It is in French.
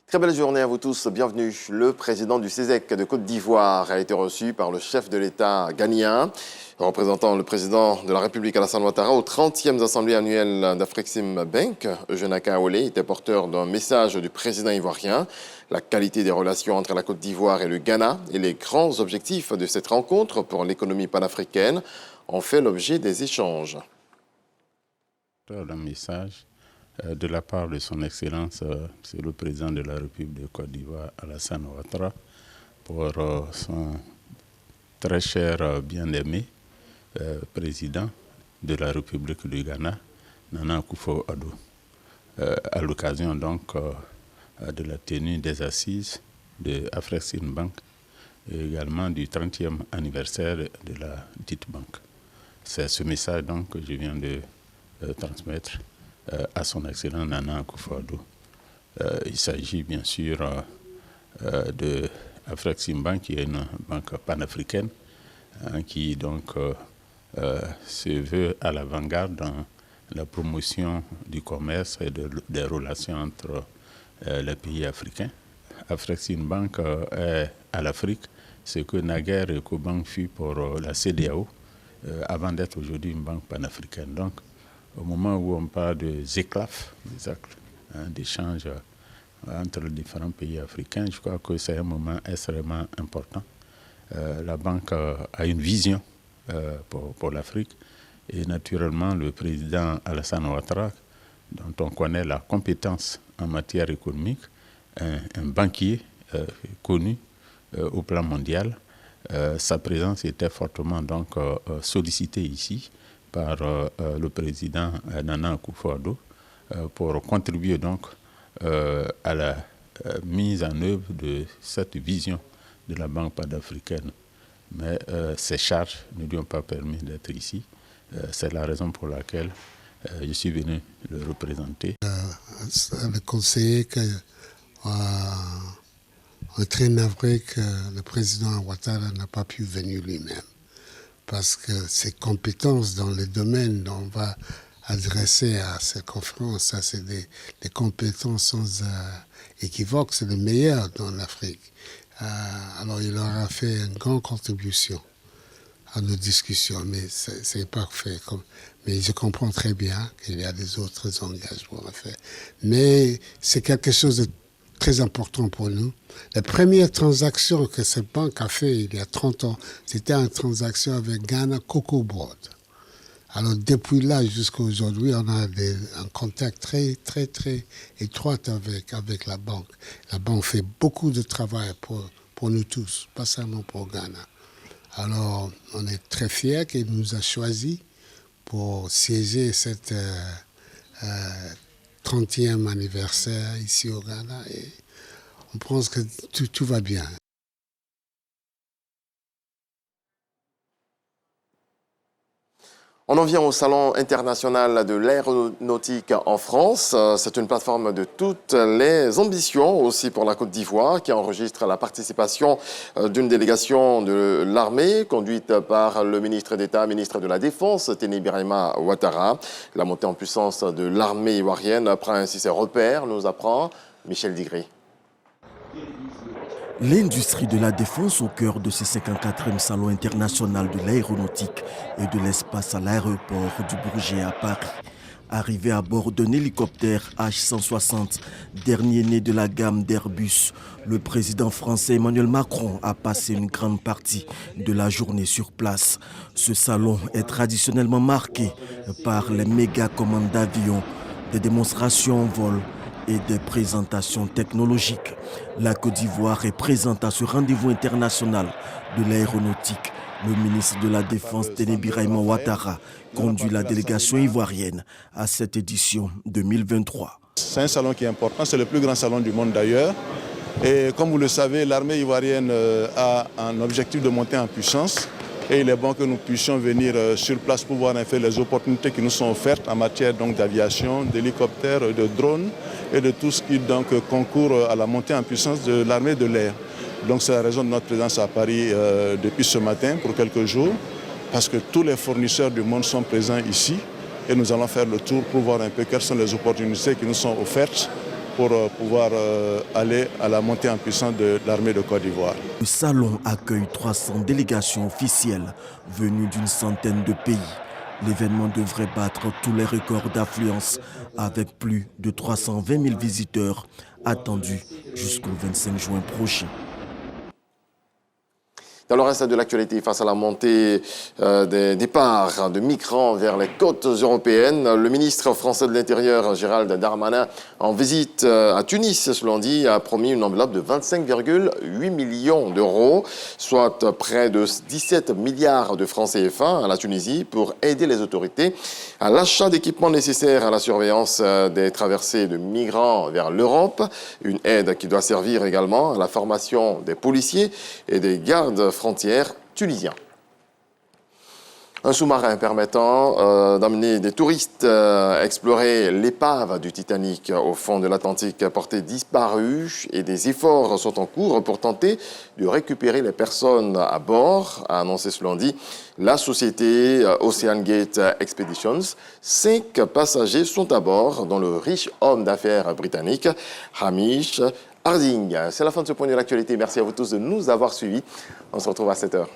Très belle journée à vous tous, bienvenue. Le président du CESEC de Côte d'Ivoire a été reçu par le chef de l'État ghanéen, représentant le président de la République Alassane Ouattara aux 30e assemblées annuelles d'Afreximbank. Eugène Akaolé était porteur d'un message du président ivoirien. La qualité des relations entre la Côte d'Ivoire et le Ghana et les grands objectifs de cette rencontre pour l'économie panafricaine ont fait l'objet des échanges. Un message de la part de son Excellence, c'est le président de la République de Côte d'Ivoire, Alassane Ouattara, pour son très cher bien-aimé président de la République du Ghana, Nana Akufo-Addo, à l'occasion donc de la tenue des assises de Afreximbank et également du 30e anniversaire de la dite banque. C'est ce message donc que je viens de transmettre à son excellent Nana Akufo-Addo. Il s'agit bien sûr de Afreximbank, qui est une banque panafricaine qui donc se veut à l'avant-garde dans la promotion du commerce et des relations entre les pays africains. Afreximbank est à l'Afrique ce que naguère Ecobank fut pour la CEDEAO avant d'être aujourd'hui une banque panafricaine. Donc, au moment où on parle des éclaves, d'échanges entre les différents pays africains, je crois que c'est un moment extrêmement important. La banque a une vision pour l'Afrique et naturellement le président Alassane Ouattara, dont on connaît la compétence en matière économique, un banquier connu au plan mondial. Sa présence était fortement donc sollicitée ici par le président Nana Akufo-Addo pour contribuer donc à la mise en œuvre de cette vision de la Banque panafricaine. Mais ces charges ne lui ont pas permis d'être ici. C'est la raison pour laquelle je suis venu le représenter. Le conseiller on est très navré que le président Ouattara n'a pas pu venir lui-même, parce que ses compétences dans les domaines dont on va adresser à cette conférence, ça c'est des compétences sans équivoque, c'est le meilleur dans l'Afrique. Alors il aura fait une grande contribution à nos discussions, mais c'est parfait. Mais je comprends très bien qu'il y a des autres engagements à faire. Mais c'est quelque chose de très important pour nous. La première transaction que cette banque a fait il y a 30 ans, c'était une transaction avec Ghana Cocoa Board. Alors depuis là jusqu'à aujourd'hui, on a un contact très étroit avec la banque. La banque fait beaucoup de travail pour nous tous, pas seulement pour Ghana. Alors on est très fiers qu'il nous a choisis pour siéger cette 30e anniversaire ici au Ghana et on pense que tout va bien. On en vient au Salon international de l'aéronautique en France. C'est une plateforme de toutes les ambitions, aussi pour la Côte d'Ivoire, qui enregistre la participation d'une délégation de l'armée, conduite par le ministre d'État, ministre de la Défense, Teni Birahima Ouattara. La montée en puissance de l'armée ivoirienne prend ainsi ses repères, nous apprend Michel Digré. L'industrie de la défense au cœur de ce 54e Salon international de l'aéronautique et de l'espace à l'aéroport du Bourget à Paris. Arrivé à bord d'un hélicoptère H160, dernier né de la gamme d'Airbus, le président français Emmanuel Macron a passé une grande partie de la journée sur place. Ce salon est traditionnellement marqué par les méga commandes d'avions, des démonstrations en vol et des présentations technologiques. La Côte d'Ivoire est présente à ce rendez-vous international de l'aéronautique. Le ministre de la Défense, Teni Birahima Ouattara, conduit la délégation ivoirienne à cette édition 2023. C'est un salon qui est important, c'est le plus grand salon du monde d'ailleurs. Et comme vous le savez, l'armée ivoirienne a un objectif de monter en puissance. Et il est bon que nous puissions venir sur place pour voir en fait les opportunités qui nous sont offertes en matière d'aviation, d'hélicoptères, de drones et de tout ce qui donc concourt à la montée en puissance de l'armée de l'air. Donc c'est la raison de notre présence à Paris depuis ce matin pour quelques jours, parce que tous les fournisseurs du monde sont présents ici et nous allons faire le tour pour voir un peu quelles sont les opportunités qui nous sont offertes pour pouvoir aller à la montée en puissance de l'armée de Côte d'Ivoire. Le salon accueille 300 délégations officielles venues d'une centaine de pays. L'événement devrait battre tous les records d'affluence avec plus de 320 000 visiteurs attendus jusqu'au 25 juin prochain. Dans le reste de l'actualité, face à la montée des départs de migrants vers les côtes européennes, le ministre français de l'Intérieur, Gérald Darmanin, en visite à Tunis ce lundi, a promis une enveloppe de 25,8 millions d'euros, soit près de 17 milliards de francs CFA à la Tunisie pour aider les autorités à l'achat d'équipements nécessaires à la surveillance des traversées de migrants vers l'Europe. Une aide qui doit servir également à la formation des policiers et des gardes frontières tunisiens. Un sous-marin permettant d'amener des touristes explorer l'épave du Titanic au fond de l'Atlantique porté disparu et des efforts sont en cours pour tenter de récupérer les personnes à bord, a annoncé ce lundi la société Ocean Gate Expeditions. 5 passagers sont à bord, dont le riche homme d'affaires britannique Hamish Harding. C'est la fin de ce point de l'actualité. Merci à vous tous de nous avoir suivis. On se retrouve à 7h.